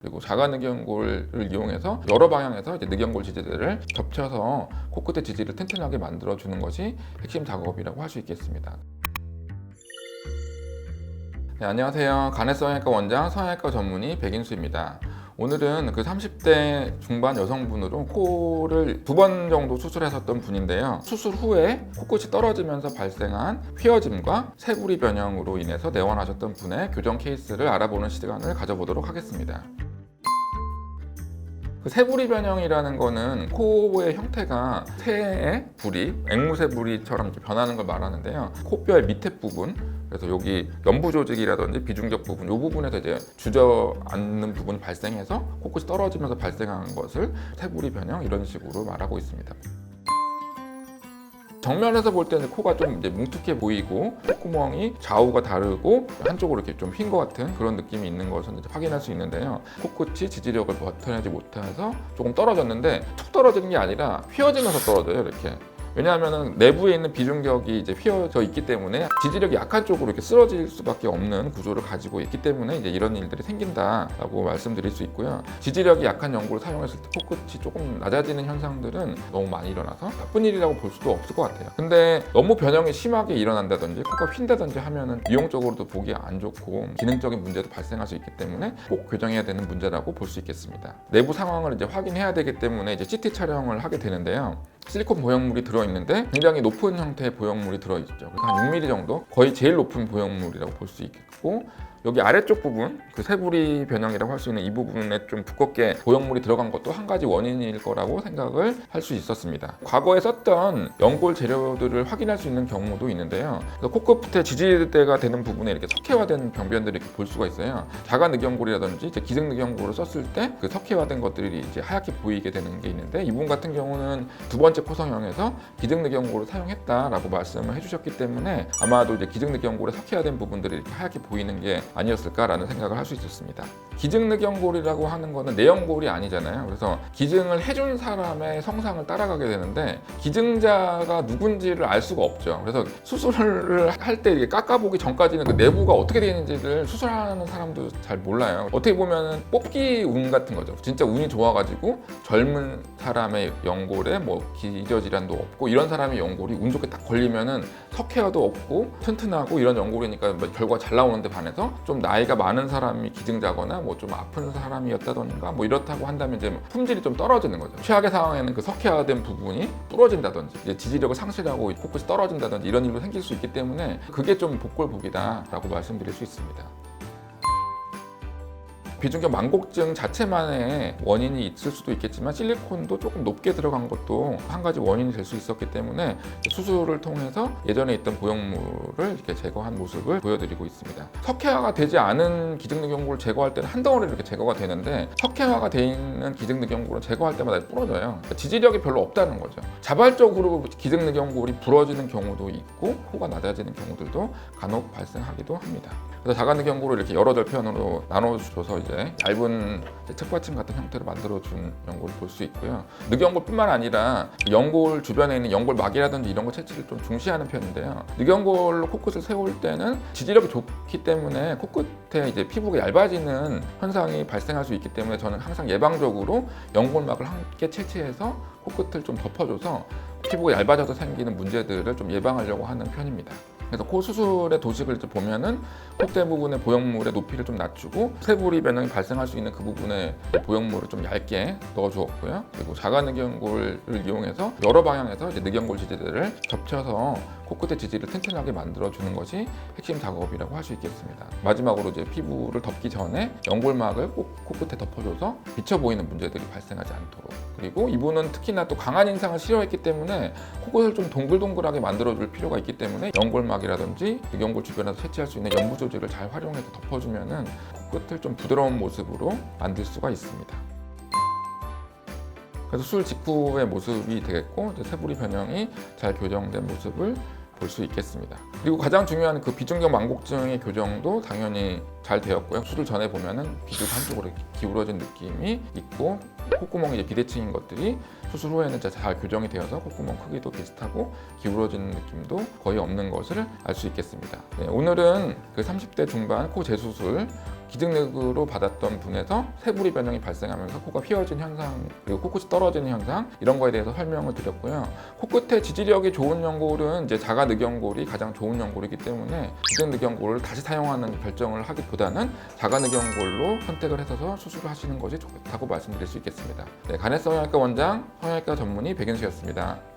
그리고 자가늑연골을 이용해서 여러 방향에서 이제 늑연골 지지대를 겹쳐서 코끝의 지지를 튼튼하게 만들어주는 것이 핵심 작업이라고 할 수 있겠습니다. 네, 안녕하세요. 간해성형외과 원장, 성형외과 전문의 백인수입니다. 오늘은 그 30대 중반 여성분으로 코를 2번 정도 수술하셨던 분인데요. 수술 후에 코끝이 떨어지면서 발생한 휘어짐과 새부리 변형으로 인해서 내원하셨던 분의 교정 케이스를 알아보는 시간을 가져보도록 하겠습니다. 그 새부리 변형이라는 거는 코의 형태가 새의 부리, 앵무새 부리처럼 이렇게 변하는 걸 말하는데요. 코뼈의 밑에 부분, 그래서 여기 연부 조직이라든지 비중격 부분, 이 부분에서 이제 주저앉는 부분이 발생해서 코끝이 떨어지면서 발생한 것을 새부리 변형 이런 식으로 말하고 있습니다. 정면에서 볼 때는 코가 좀 이제 뭉툭해 보이고 콧구멍이 좌우가 다르고 한쪽으로 이렇게 좀 휜 것 같은 그런 느낌이 있는 것을 이제 확인할 수 있는데요. 코끝이 지지력을 버텨내지 못해서 조금 떨어졌는데 툭 떨어지는 게 아니라 휘어지면서 떨어져요, 이렇게. 왜냐하면 내부에 있는 비중격이 이제 휘어져 있기 때문에 지지력이 약한 쪽으로 이렇게 쓰러질 수밖에 없는 구조를 가지고 있기 때문에 이제 이런 일들이 생긴다라고 말씀드릴 수 있고요. 지지력이 약한 연골을 사용했을 때 코끝이 조금 낮아지는 현상들은 너무 많이 일어나서 나쁜 일이라고 볼 수도 없을 것 같아요. 근데 너무 변형이 심하게 일어난다든지 코가 휜다든지 하면은 미용적으로도 보기 안 좋고 기능적인 문제도 발생할 수 있기 때문에 꼭 교정해야 되는 문제라고 볼 수 있겠습니다. 내부 상황을 이제 확인해야 되기 때문에 이제 CT 촬영을 하게 되는데요. 실리콘 보형물이 들어있는데 굉장히 높은 형태의 보형물이 들어있죠. 그래서 한 6mm 정도, 거의 제일 높은 보형물이라고 볼 수 있겠고, 여기 아래쪽 부분, 그 새부리 변형이라고 할 수 있는 이 부분에 좀 두껍게 보형물이 들어간 것도 한 가지 원인일 거라고 생각을 할 수 있었습니다. 과거에 썼던 연골 재료들을 확인할 수 있는 경우도 있는데요. 코끝에 지지대가 되는 부분에 이렇게 석회화된 병변들을 이렇게 볼 수가 있어요. 자가늑연골이라든지 이제 기증늑연골을 썼을 때 그 석회화된 것들이 이제 하얗게 보이게 되는 게 있는데, 이분 같은 경우는 두 번째 코성형에서 기증늑연골을 사용했다라고 말씀을 해주셨기 때문에 아마도 이제 기증늑연골에 석회화된 부분들이 이렇게 하얗게 보이는 게 아니었을까라는 생각을 할 수 있었습니다. 기증늑연골이라고 하는 거는 내연골이 아니잖아요. 그래서 기증을 해준 사람의 성상을 따라가게 되는데 기증자가 누군지를 알 수가 없죠. 그래서 수술을 할 때 깎아보기 전까지는 그 내부가 어떻게 되는지를 수술하는 사람도 잘 몰라요. 어떻게 보면 뽑기 운 같은 거죠. 진짜 운이 좋아가지고 젊은 사람의 연골에 뭐 기저질환도 없고 이런 사람의 연골이 운 좋게 딱 걸리면은 석회화도 없고 튼튼하고 이런 연골이니까 결과가 잘 나오는데 반해서 좀 나이가 많은 사람이 기증자거나 뭐 좀 아픈 사람이었다던가 뭐 이렇다고 한다면 이제 품질이 좀 떨어지는 거죠. 최악의 상황에는 그 석회화된 부분이 부러진다든지 이제 지지력을 상실하고 코끝이 떨어진다든지 이런 일도 생길 수 있기 때문에 그게 좀 복골복이다라고 말씀드릴 수 있습니다. 비중격 망곡증 자체만의 원인이 있을 수도 있겠지만 실리콘도 조금 높게 들어간 것도 한 가지 원인이 될 수 있었기 때문에 수술을 통해서 예전에 있던 보형물을 이렇게 제거한 모습을 보여드리고 있습니다. 석회화가 되지 않은 기증늑연골을 제거할 때는 한 덩어리 이렇게 제거가 되는데 석회화가 돼 있는 기증늑연골은 제거할 때마다 부러져요. 그러니까 지지력이 별로 없다는 거죠. 자발적으로 기증늑연골이 부러지는 경우도 있고 코가 낮아지는 경우들도 간혹 발생하기도 합니다. 그래서 자가늑연골을 이렇게 여러 절편으로 나눠줘서 이제 얇은 책받침 같은 형태로 만들어준 연골을 볼 수 있고요. 늑연골뿐만 아니라 연골 주변에 있는 연골막이라든지 이런 거 채취를 좀 중시하는 편인데요. 늑연골로 코끝을 세울 때는 지지력이 좋기 때문에 코끝에 이제 피부가 얇아지는 현상이 발생할 수 있기 때문에 저는 항상 예방적으로 연골막을 함께 채취해서 코끝을 좀 덮어줘서 피부가 얇아져서 생기는 문제들을 좀 예방하려고 하는 편입니다. 그래서 코 수술의 도식을 보면은 콧대 부분의 보형물의 높이를 좀 낮추고 새부리 변형이 발생할 수 있는 그 부분에 보형물을 좀 얇게 넣어주었고요. 그리고 자가늑연골을 이용해서 여러 방향에서 이제 늑연골 지지대를 겹쳐서 코끝의 지지를 튼튼하게 만들어주는 것이 핵심 작업이라고 할 수 있겠습니다. 마지막으로 이제 피부를 덮기 전에 연골막을 꼭 코끝에 덮어줘서 비쳐 보이는 문제들이 발생하지 않도록. 그리고 이분은 특히나 또 강한 인상을 싫어했기 때문에 코끝을 좀 동글동글하게 만들어줄 필요가 있기 때문에 연골막이라든지 늑연골 주변에서 채취할 수 있는 연부 조직을 잘 활용해서 덮어주면은 코끝을 좀 부드러운 모습으로 만들 수가 있습니다. 그래서 수술 직후의 모습이 되겠고 새부리 변형이 잘 교정된 모습을 볼 수 있겠습니다. 그리고 가장 중요한 그 비중격 망곡증의 교정도 당연히 잘 되었고요. 수술 전에 보면은 비주가 한쪽으로 이렇게 기울어진 느낌이 있고 콧구멍이 이제 비대칭인 것들이 수술 후에는 잘 교정이 되어서 콧구멍 크기도 비슷하고 기울어지는 느낌도 거의 없는 것을 알 수 있겠습니다. 네, 오늘은 그 30대 중반 코 재수술 기증력으로 받았던 분에서 세부리 변형이 발생하면서 코가 휘어진 현상, 그리고 코끝이 떨어지는 현상, 이런 거에 대해서 설명을 드렸고요. 코끝의 지지력이 좋은 연골은 이제 자가늑연골이 가장 좋은 연골이기 때문에 기증늑연골을 다시 사용하는 결정을 하기보다는 자가늑연골로 선택을 해서 수술을 하시는 것이 좋다고 말씀드릴 수 있겠습니다. 네, 간해성 성형외과 원장, 성형외과 전문의 백인수였습니다.